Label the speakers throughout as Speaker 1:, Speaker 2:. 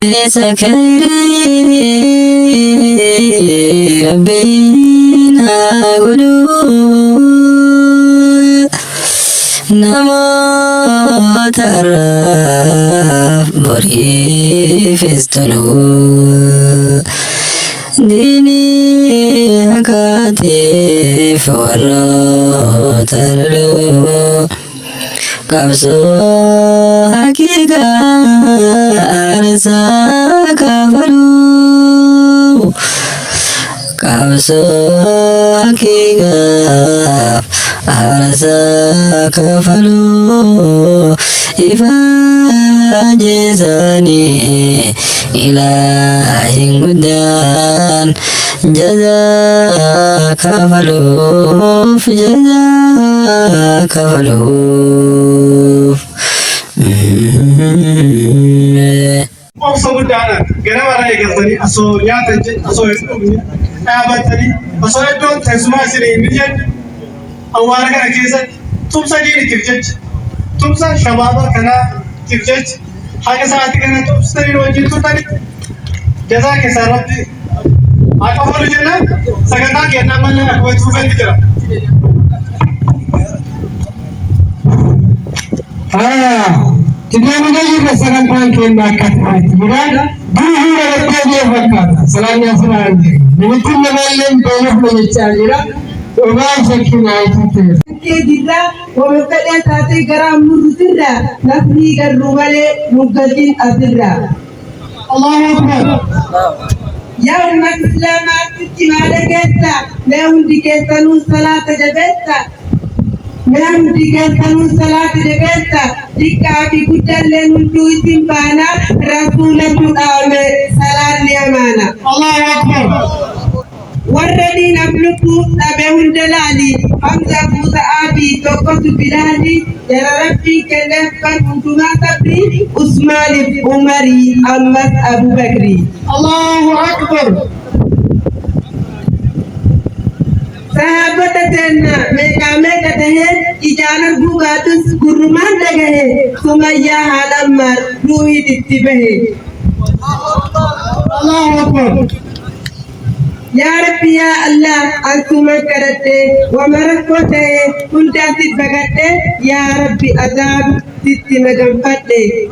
Speaker 1: سكيري ربنا قلو نما ترى بري فستلو ديني هكاتي فورا ترلو كبسو حقيقة أرسا كفلو كبسو حقيقة أرسا كفلو إفاجزاني إلهي قدان جزاك فلوف جزاك فلوف
Speaker 2: أصو بدانا جنا ورا يقصني أصو ياتج أصو يسمعني أبتدي أصو يدون تسمع سني مجد أوارا كنا كيسة تمسا جيني ترجج تمسا شبابا كنا ترجج حاجة ساعتي كنا تمسا نوجي توني جزاك سرابي أكبر جنا سكتا كنا ملنا أكبر توفي تجرا
Speaker 3: Tidak menjadi pasangan perempuan bakat hati. Bukan dulu ada dia bakat. Selainnya selain mungkin melalui banyak mencari. Orang sekian itu.
Speaker 4: Kita wabaknya tadi garam murutira, nafri garumale mugadin adira.
Speaker 3: Allahu Akbar.
Speaker 4: Ya umat Islam kita mana kita, lewat kita nu salat jabeta. Mem dikatakan salat debeta jika dikucalkan untuk timpana Rasulullah Muhammad salat niamana
Speaker 3: Allahu Akbar.
Speaker 4: والذين أبلغوا أبيهم دلالي حمزة موسى أبي توقف بلادي يا ربي كنفا كنتما تبري عثمان عمري أمت أبو بكري
Speaker 3: الله أكبر.
Speaker 4: sahabatana mekame katahe ijana gugatus guruman dagahe sumaya halamar ruhi dittibahe
Speaker 3: Allahu Akbar.
Speaker 4: ya rabbi ya allah antuma karate wa marakote kunta tibagate ya rabbi azab tittimagam fadde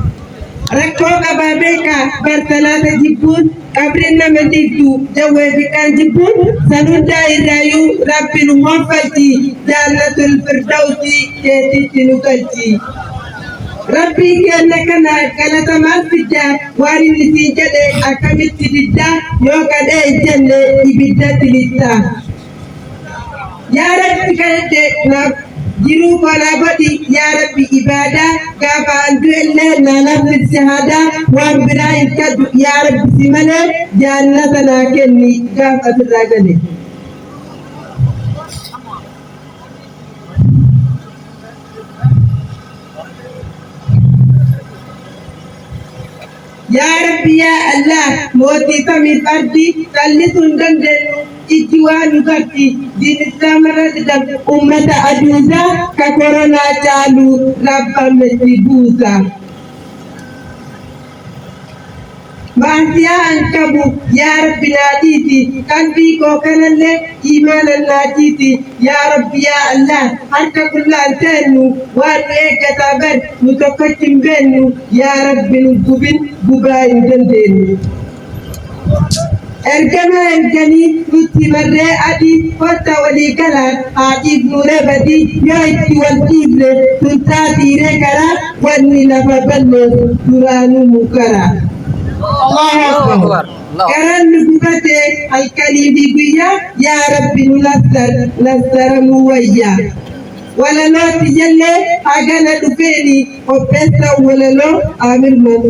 Speaker 4: rakko kababeka bartalata jibbun kabrina mendidu jawe bikan jibbun sanunda irayu rabbil muhaffati jannatul firdausi ketinukalti rabbi kenna kana kala tamal fidda wari nisi jade akamiti didda yokade jenne ibidda tilita ya rabbi kayde na jiru kola badi ya rabbi ibada gafa andu elle na nafsi shahada wa ibrahim kadu ya rabbi simane jannatana kenni gafa tudagane ya rabbi ya allah moti tamit ardi kallitun dandenu ijiwanu karti din islam radam ummata aduza ka corona chalu rabba metibuza Mahtia ankabu ya rabbi naditi kalbi ko kanalle imanan naditi ya rabbi ya allah harka kullan tanu wa ekatabar mutakatim benu ya rabbi nugubin gubain dendenu ergama ergani nuti marre adi fata wali kala adi nure badi yaiti wal tibre tunta dire kala wani lafa banne turanu mukara
Speaker 3: Allahu Akbar.
Speaker 4: Karan nukate al-kalimi biya ya rabbi nasar muwayya wala no tijalle agana dufeni o pesa wala no amir man